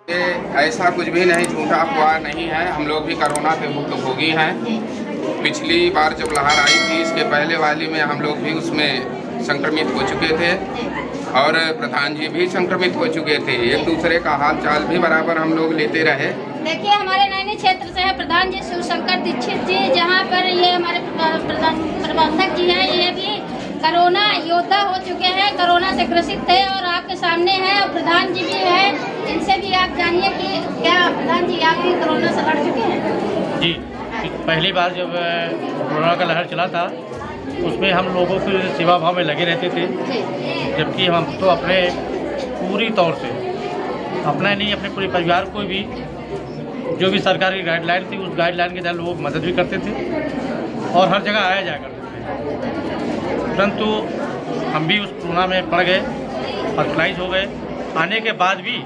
ऐसा कुछ भी नहीं, झूठा अफवाह नहीं है। हम लोग भी कोरोना के भुक्तभोगी हैं। पिछली बार जब लहर आई थी, इसके पहले वाली में हम लोग भी उसमें संक्रमित हो चुके थे और प्रधान जी भी संक्रमित हो चुके थे। एक दूसरे का हाल चाल भी बराबर हम लोग लेते रहे। देखिए, हमारे नैनी क्षेत्र से है प्रधान जी शिवशंकर दीक्षित जी, जहाँ पर ये हमारे प्रबंधक जी हैं, ये भी कोरोना योद्धा हो चुके हैं, कोरोना से ग्रसित थे और आपके सामने हैं। और प्रधान जी भी हैं, इनसे भी आप जानिए कि क्या प्रधान जी आप भी कोरोना से लड़ चुके हैं? जी, पहली बार जब कोरोना का लहर चला था उसमें हम लोगों के सेवा भाव में लगे रहते थे, जबकि हम तो अपने पूरी तौर से अपना नहीं, अपने पूरे परिवार को भी जो भी सरकार की गाइडलाइन थी उस गाइडलाइन के तहत लोग मदद भी करते थे और हर जगह आया जाया करते थे। परंतु हम भी उस कोरोना में पड़ गए, हॉस्पिटलाइज हो गए। आने के बाद भी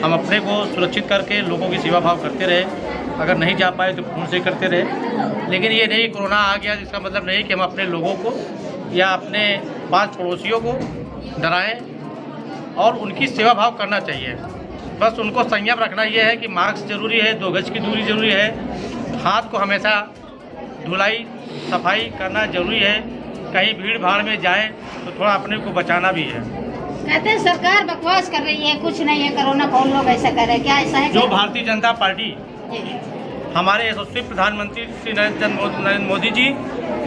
हम अपने को सुरक्षित करके लोगों की सेवा भाव करते रहे। अगर नहीं जा पाए तो फोन से करते रहे। लेकिन ये नहीं कोरोना आ गया इसका मतलब नहीं कि हम अपने लोगों को या अपने पास पड़ोसियों को डराएं, और उनकी सेवा भाव करना चाहिए। बस उनको संयम रखना ये है कि मास्क जरूरी है, 2 गज की दूरी जरूरी है, हाथ को हमेशा धुलाई सफाई करना जरूरी है। कहीं भीड़ भाड़ में जाएं तो थोड़ा अपने को बचाना भी है। कहते हैं सरकार बकवास कर रही है, कुछ नहीं है कोरोना, कौन लोग ऐसा कर रहे हैं, क्या ऐसा है? जो भारतीय जनता पार्टी, हमारे यशस्वी प्रधानमंत्री श्री नरेंद्र मोदी जी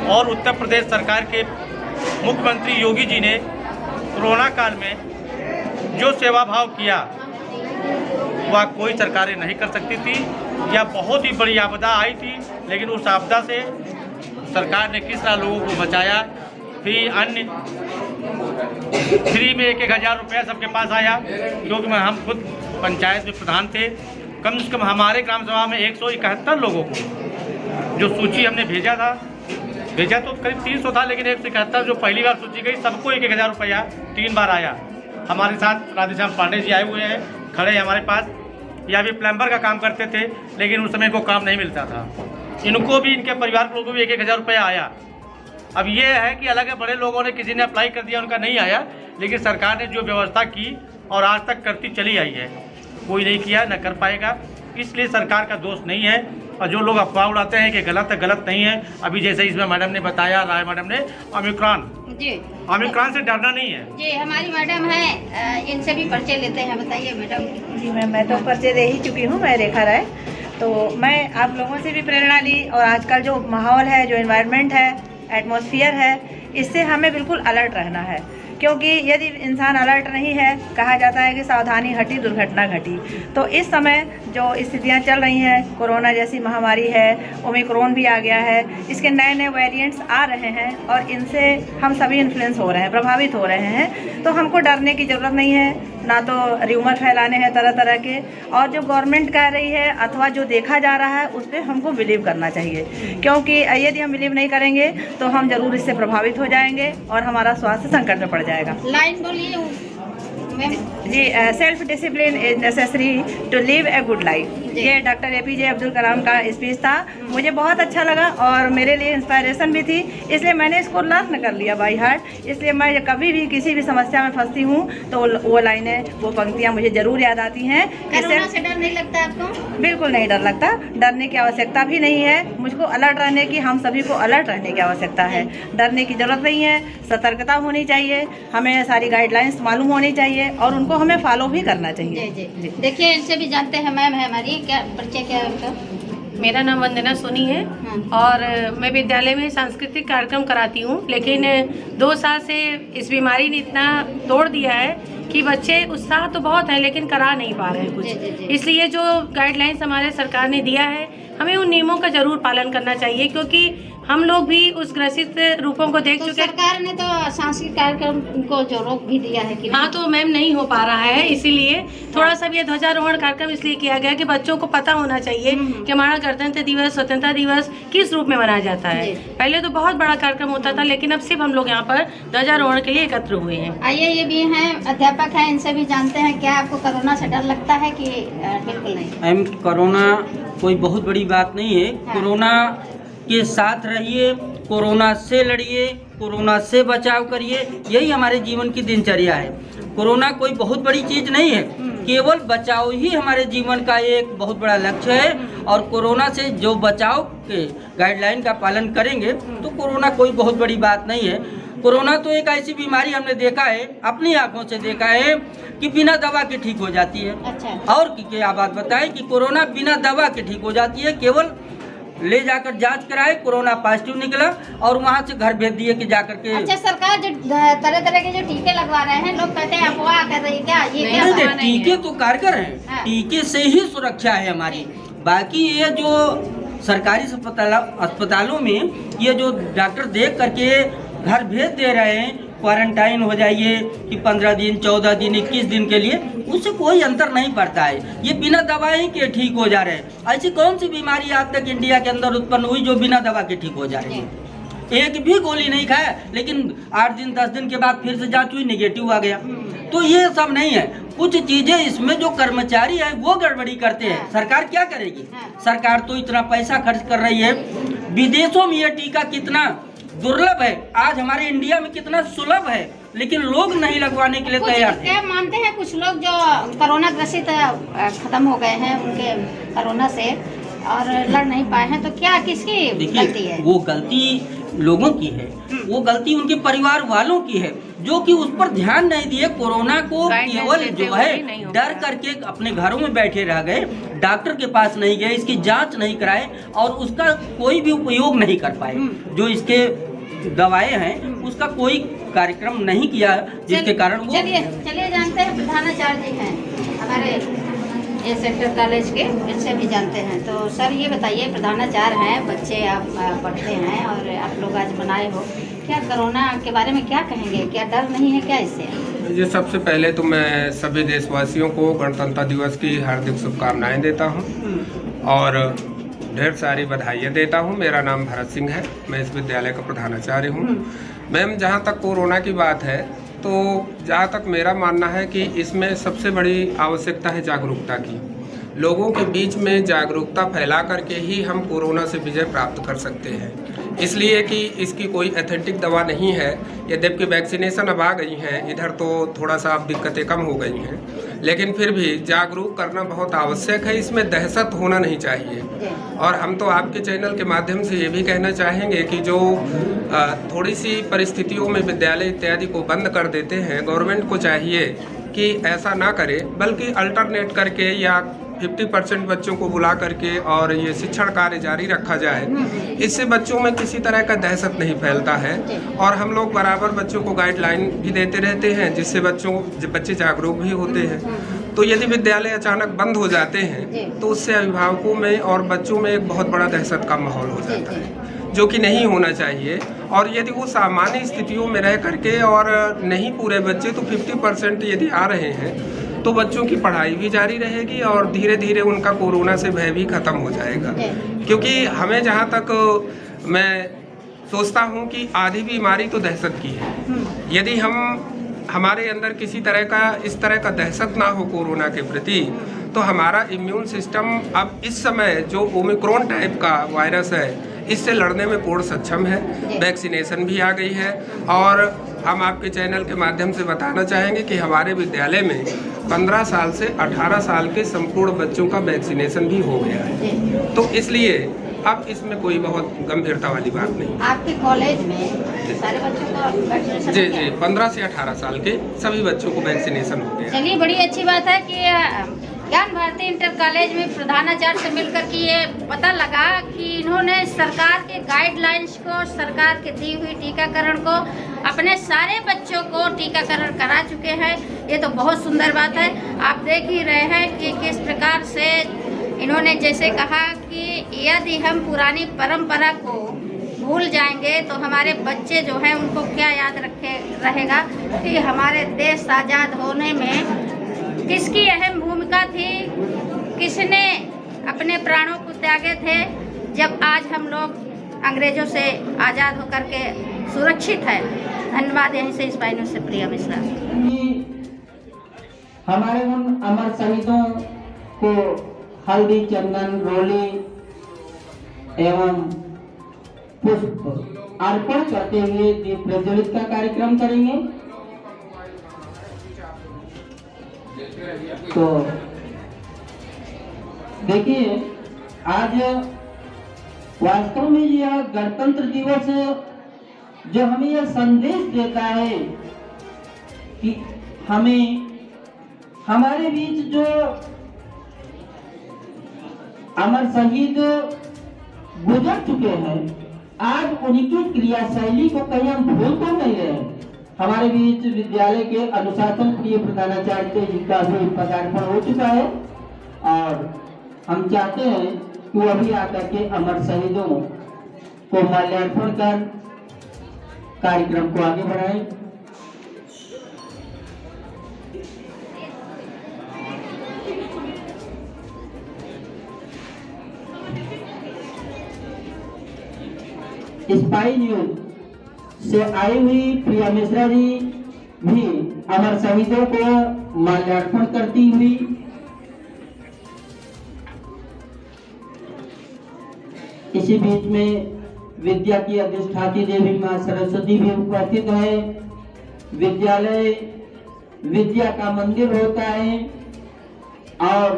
और उत्तर प्रदेश सरकार के मुख्यमंत्री योगी जी ने कोरोना काल में जो सेवा भाव किया वह कोई सरकारें नहीं कर सकती थी। या बहुत ही बड़ी आपदा आई थी, लेकिन उस आपदा से सरकार ने किस तरह लोगों को बचाया। फिर अन्य फ्री में 1,000 रुपया सबके पास आया, क्योंकि हम खुद पंचायत में प्रधान थे। कम से कम हमारे ग्राम सभा में 171 लोगों को जो सूची हमने भेजा तो करीब 300 था, लेकिन 171 जो पहली बार सूची गई सबको 1,000 रुपया 3 बार आया। हमारे साथ राधेश्याम पांडे जी आए हुए हैं, खड़े हैं हमारे पास। या भी प्लम्बर का काम करते थे, लेकिन उस समय इनको काम नहीं मिलता था। इनको भी, इनके परिवार के लोगों को भी 1,000 रुपया आया। अब ये है कि अलग बड़े लोगों ने, किसी ने अप्लाई कर दिया, उनका नहीं आया, लेकिन सरकार ने जो व्यवस्था की और आज तक करती चली आई है, कोई नहीं किया न कर पाएगा। इसलिए सरकार का दोष नहीं है। और जो लोग अफवाह उड़ाते हैं कि गलत है, गलत नहीं है। अभी जैसे इसमें मैडम ने बताया, राय मैडम ने, ओमिक्रॉन से डरना नहीं है। जी, हमारी मैडम है, इनसे भी पर्चे लेते हैं। बताइए मैडम। जी मैं तो पर्चे दे ही चुकी हूँ, मैं रेखा राय। तो मैं आप लोगों से भी प्रेरणा ली, और आजकल जो माहौल है, जो एनवायरनमेंट है, एटमॉस्फेयर है, इससे हमें बिल्कुल अलर्ट रहना है। क्योंकि यदि इंसान अलर्ट नहीं है, कहा जाता है कि सावधानी हटी दुर्घटना घटी। तो इस समय जो स्थितियां चल रही हैं, कोरोना जैसी महामारी है, ओमिक्रॉन भी आ गया है, इसके नए नए वेरिएंट्स आ रहे हैं और इनसे हम सभी इन्फ्लुएंस हो रहे हैं, प्रभावित हो रहे हैं। तो हमको डरने की ज़रूरत नहीं है, ना तो र्यूमर फैलाने हैं तरह तरह के। और जो गवर्नमेंट कह रही है अथवा जो देखा जा रहा है उस पर हमको बिलीव करना चाहिए, क्योंकि यदि हम बिलीव नहीं करेंगे तो हम ज़रूर इससे प्रभावित हो जाएंगे और हमारा स्वास्थ्य संकट में पड़ जाएगा। लाइन बोलिए जी, self discipline is necessary to live a good life. ये डॉक्टर APJ अब्दुल कलाम का स्पीच था। मुझे बहुत अच्छा लगा और मेरे लिए इंस्पायरेशन भी थी, इसलिए मैंने इसको लर्न कर लिया बाय हार्ट। इसलिए मैं कभी भी किसी भी समस्या में फंसती हूँ तो वो लाइनें, वो पंक्तियाँ मुझे ज़रूर याद आती हैं। कोरोना से डर नहीं लगता आपको? बिल्कुल नहीं डर लगता, डरने की आवश्यकता भी नहीं है। मुझको अलर्ट रहने की, हम सभी को अलर्ट रहने की आवश्यकता है। डरने की ज़रूरत नहीं है, सतर्कता होनी चाहिए, हमें सारी गाइडलाइंस मालूम होनी चाहिए और उनको हमें फॉलो भी करना चाहिए। जी। देखिए, इनसे भी जानते हैं। मैम है हमारी, क्या परिचय क्या है उनका? मेरा नाम वंदना सोनी है और मैं विद्यालय में सांस्कृतिक कार्यक्रम कराती हूँ, लेकिन 2 साल से इस बीमारी ने इतना तोड़ दिया है कि बच्चे उत्साह तो बहुत है लेकिन करा नहीं पा रहे हैं कुछ। इसलिए जो गाइडलाइंस हमारे सरकार ने दिया है, हमें उन नियमों का जरूर पालन करना चाहिए, क्योंकि हम लोग भी उस ग्रसित रूपों को देख चुके हैं। सरकार ने तो सांस्कृतिक कार्यक्रम को जो रोक भी दिया है कि हाँ, तो मैम नहीं हो पा रहा है, इसीलिए थोड़ा सा भी ध्वजारोहण कार्यक्रम इसलिए किया गया कि बच्चों को पता होना चाहिए कि हमारा गणतंत्र दिवस, स्वतंत्रता दिवस किस रूप में मनाया जाता है। पहले तो बहुत बड़ा कार्यक्रम होता था, लेकिन अब सिर्फ हम लोग यहाँ पर ध्वजारोहण के लिए एकत्र हुए हैं। आइए, ये भी हैं, अध्यापक हैं, इनसे भी जानते हैं। क्या आपको कोरोना से डर लगता है कि बिल्कुल नहीं? कोरोना कोई बहुत बड़ी बात नहीं है। कोरोना के साथ रहिए, कोरोना से लड़िए, कोरोना से बचाव करिए, यही हमारे जीवन की दिनचर्या है। कोरोना कोई बहुत बड़ी चीज़ नहीं है। केवल बचाव ही हमारे जीवन का एक बहुत बड़ा लक्ष्य है। और कोरोना से जो बचाव के गाइडलाइन का पालन करेंगे तो कोरोना कोई बहुत बड़ी बात नहीं है। कोरोना तो एक ऐसी बीमारी हमने देखा है, अपनी आंखों से देखा है कि बिना दवा के ठीक हो जाती है। अच्छा। और क्या बात बताएं कि कोरोना बिना दवा के ठीक हो जाती है। केवल ले जाकर जांच कराए, कोरोना पॉजिटिव निकला और वहां से घर भेज दिए कि जाकर के। अच्छा, सरकार जो तरह तरह के जो टीके लगवा रहे हैं, लोग कहते हैं अफवाह कर रही है क्या? ये क्या नहीं, अफवाह नहीं टीके है? तो कारगर हैं। हाँ। टीके से ही सुरक्षा है हमारी। बाकी ये जो सरकारी अस्पतालों में ये जो डॉक्टर देख करके घर भेज दे रहे हैं, क्वारंटाइन हो जाइए कि 15 दिन 14 दिन 21 दिन के लिए, उससे कोई अंतर नहीं पड़ता है। ये बिना दवाई के ठीक हो जा रहे हैं। ऐसी कौन सी बीमारी आज तक इंडिया के अंदर उत्पन्न हुई जो बिना दवा के ठीक हो जा रही है? एक भी गोली नहीं खाया, लेकिन 8 दिन 10 दिन के बाद फिर से जांच हुई, निगेटिव आ गया। तो ये सब नहीं है। कुछ चीजें इसमें जो कर्मचारी है वो गड़बड़ी करते हैं। सरकार क्या करेगी? सरकार तो इतना पैसा खर्च कर रही है। विदेशों में ये टीका कितना दुर्लभ है, आज हमारे इंडिया में कितना सुलभ है, लेकिन लोग नहीं लगवाने के लिए तैयार थे। क्या मानते हैं कुछ लोग जो कोरोना ग्रसित खत्म हो गए हैं उनके कोरोना से और लड़ नहीं पाए हैं, तो क्या किसकी गलती है? वो गलती लोगों की है, वो गलती उनके परिवार वालों की है जो कि उस पर ध्यान नहीं दिए। कोरोना को केवल जो है डर करके अपने घरों में बैठे रह गए, डॉक्टर के पास नहीं गए, इसकी जांच नहीं कराए और उसका कोई भी उपयोग नहीं कर पाए। जो इसके दवाएं हैं उसका कोई कार्यक्रम नहीं किया, जिसके कारण वो। चलिए जानते हैं, प्रधानाचार्य जी हैं हमारे ये सेक्टर कॉलेज के, इनसे भी जानते हैं। तो सर ये बताइए, प्रधानाचार्य हैं, बच्चे आप पढ़ते हैं और आप लोग आज बनाए हो, क्या कोरोना के बारे में क्या कहेंगे? क्या डर नहीं है क्या इससे? ये सबसे पहले तो मैं सभी देशवासियों को गणतंत्र दिवस की हार्दिक शुभकामनाएं देता हूं और ढेर सारी बधाइयाँ देता हूं। मेरा नाम भरत सिंह है, मैं इस विद्यालय का प्रधानाचार्य हूं। मैम, जहां तक कोरोना की बात है तो जहाँ तक मेरा मानना है कि इसमें सबसे बड़ी आवश्यकता है जागरूकता की। लोगों के बीच में जागरूकता फैला करके ही हम कोरोना से विजय प्राप्त कर सकते हैं। इसलिए कि इसकी कोई एथेंटिक दवा नहीं है। यद्यपि वैक्सीनेशन अब आ गई हैं, इधर तो थोड़ा सा अब दिक्कतें कम हो गई हैं, लेकिन फिर भी जागरूक करना बहुत आवश्यक है। इसमें दहशत होना नहीं चाहिए। और हम तो आपके चैनल के माध्यम से ये भी कहना चाहेंगे कि जो थोड़ी सी परिस्थितियों में विद्यालय इत्यादि को बंद कर देते हैं, गवर्नमेंट को चाहिए कि ऐसा ना करे, बल्कि अल्टरनेट करके या 50% बच्चों को बुला करके और ये शिक्षण कार्य जारी रखा जाए। इससे बच्चों में किसी तरह का दहशत नहीं फैलता है और हम लोग बराबर बच्चों को गाइडलाइन भी देते रहते हैं, जिससे बच्चे जागरूक भी होते हैं। तो यदि विद्यालय अचानक बंद हो जाते हैं तो उससे अभिभावकों में और बच्चों में एक बहुत बड़ा दहशत का माहौल हो जाता है, जो कि नहीं होना चाहिए। और यदि वो सामान्य स्थितियों में रह करके और नहीं पूरे बच्चे तो 50% यदि आ रहे हैं तो बच्चों की पढ़ाई भी जारी रहेगी और धीरे धीरे उनका कोरोना से भय भी खत्म हो जाएगा। क्योंकि हमें जहाँ तक मैं सोचता हूँ कि आधी बीमारी तो दहशत की है। यदि हमारे अंदर किसी तरह का इस तरह का दहशत ना हो कोरोना के प्रति, तो हमारा इम्यून सिस्टम अब इस समय जो ओमिक्रॉन टाइप का वायरस है इससे लड़ने में पूर्ण सक्षम है। वैक्सीनेशन भी आ गई है और हम आपके चैनल के माध्यम से बताना चाहेंगे कि हमारे विद्यालय में 15 साल से 18 साल के संपूर्ण बच्चों का वैक्सीनेशन भी हो गया है। तो इसलिए अब इसमें कोई बहुत गंभीरता वाली बात नहीं। आपके कॉलेज में सारे बच्चों का वैक्सीनेशन? जी, 15 से 18 साल के सभी बच्चों को वैक्सीनेशन हो गया। चलिए, बड़ी अच्छी बात है कि ज्ञान भारती इंटर कॉलेज में प्रधानाचार्य से मिलकर के ये पता लगा कि इन्होंने सरकार के गाइडलाइंस को, सरकार के दी हुई टीकाकरण को, अपने सारे बच्चों को टीकाकरण करा चुके हैं। ये तो बहुत सुंदर बात है। आप देख ही रहे हैं कि किस प्रकार से इन्होंने जैसे कहा कि यदि हम पुरानी परंपरा को भूल जाएंगे तो हमारे बच्चे जो हैं उनको क्या याद रहेगा कि हमारे देश आज़ाद होने में किसकी अहम भूमिका थी, किसने अपने प्राणों को त्यागे थे, जब आज हम लोग अंग्रेजों से आज़ाद होकर के सुरक्षित है। धन्यवाद। यहीं से इस बाइनों से प्रिया मिश्रा। हमारे उन अमर शहीदों को हल्दी, चंदन, रोली एवं पुष्प अर्पण करते हुए दीप प्रज्वलित का कार्यक्रम करेंगे। तो देखिए, आज वास्तव में यह गणतंत्र दिवस जो हमें यह संदेश देता है कि हमें हमारे बीच जो अमर शहीद गुजर चुके हैं, आज उनकी क्रियाशैली को कहीं हम भूल तो नहीं रहे। हमारे बीच विद्यालय के अनुशासन प्रिय प्रधानाचार्य जी का भी पदार्पण हो चुका है और हम चाहते हैं कि वो अभी आकर के अमर शहीदों को माल्यार्पण कर कार्यक्रम को आगे बढ़ाएं। स्पाई न्यूज से आई हुई प्रिया मिश्रा जी भी अमर शहीदों को माल्यार्पण करती हुई इसी बीच में विद्या की अधिष्ठात्री देवी मां सरस्वती भी उपस्थित है। विद्यालय विद्या का मंदिर होता है और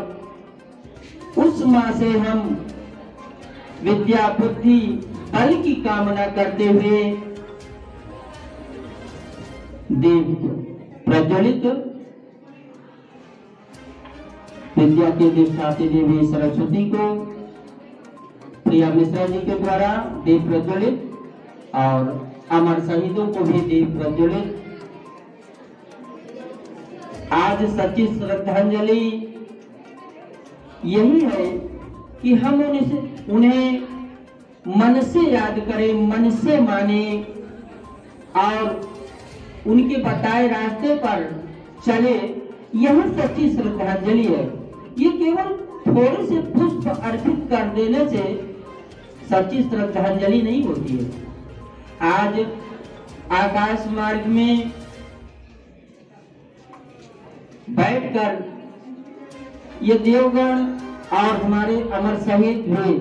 उस मां से हम विद्या बुद्धि बल की कामना करते हुए दीप प्रज्वलित विद्या की अधिष्ठात्री देवी सरस्वती को प्रिया मिश्रा जी के द्वारा दीप प्रज्वलित और अमर शहीदों को भी दीप प्रज्वलित। आज सच्ची श्रद्धांजलि यही है कि हम उन्हें मन से याद करें, मन से माने और उनके बताए रास्ते पर चले। यह सच्ची श्रद्धांजलि है। ये केवल थोड़े से पुष्प अर्पित कर देने से सच्ची श्रद्धांजलि नहीं होती है। आज आकाश मार्ग में बैठकर ये देवगण और हमारे अमर शहीद हुए